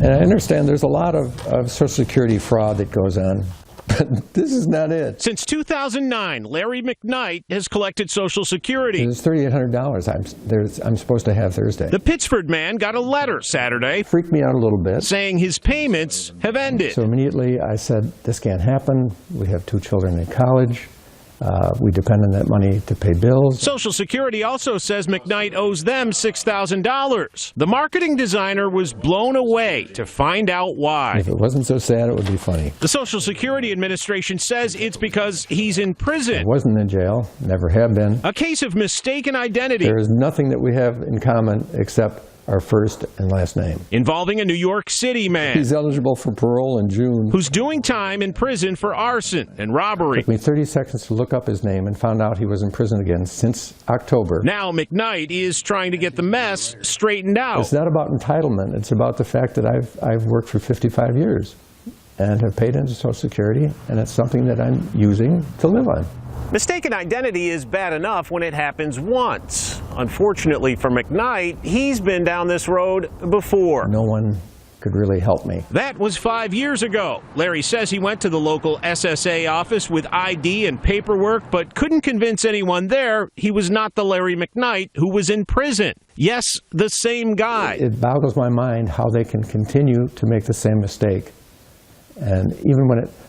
And I understand there's a lot of Social Security fraud that goes on, but this is not it. Since 2009, Larry McKnight has collected Social Security. There's $3,800 I'm supposed to have Thursday. The Pittsford man got a letter Saturday. Freaked me out a little bit. Saying his payments have ended. So immediately I said, this can't happen. We have 2 children in college. We depend on that money to pay bills. Social Security also says McKnight owes them $6,000. The marketing designer was blown away to find out why. If it wasn't so sad, it would be funny. The Social Security Administration says it's because he's in prison. I wasn't in jail, never have been. A case of mistaken identity. There is nothing that we have in common except our first and last name. Involving a New York City man. He's eligible for parole in June. Who's doing time in prison for arson and robbery. It took me 30 seconds to look up his name and found out he was in prison again since October. Now McKnight is trying to get the mess straightened out. It's not about entitlement. It's about the fact that I've worked for 55 years and have paid into Social Security, and it's something that I'm using to live on. Mistaken identity is bad enough when it happens once. Unfortunately for McKnight, he's been down this road before. No one could really help me. That was 5 years ago. Larry says he went to the local SSA office with ID and paperwork, but couldn't convince anyone there he was not the Larry McKnight who was in prison. Yes, the same guy. It boggles my mind how they can continue to make the same mistake. And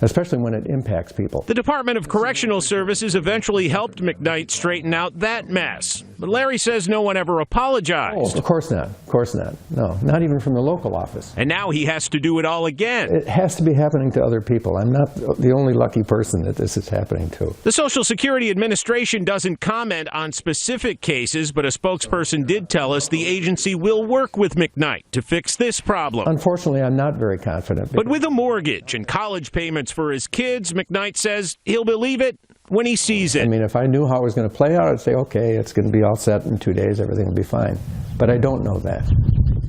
especially when it impacts people. The Department of Correctional Services eventually helped McKnight straighten out that mess. But Larry says no one ever apologized. Oh, of course not. Of course not. No, not even from the local office. And now he has to do it all again. It has to be happening to other people. I'm not the only lucky person that this is happening to. The Social Security Administration doesn't comment on specific cases, but a spokesperson did tell us the agency will work with McKnight to fix this problem. Unfortunately, I'm not very confident. But with a mortgage and college payments for his kids, McKnight says he'll believe it when he sees it. I mean, if I knew how it was going to play out, I'd say, okay, it's going to be all set in 2 days, everything will be fine. But I don't know that.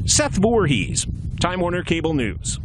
Seth Voorhees, Time Warner Cable News.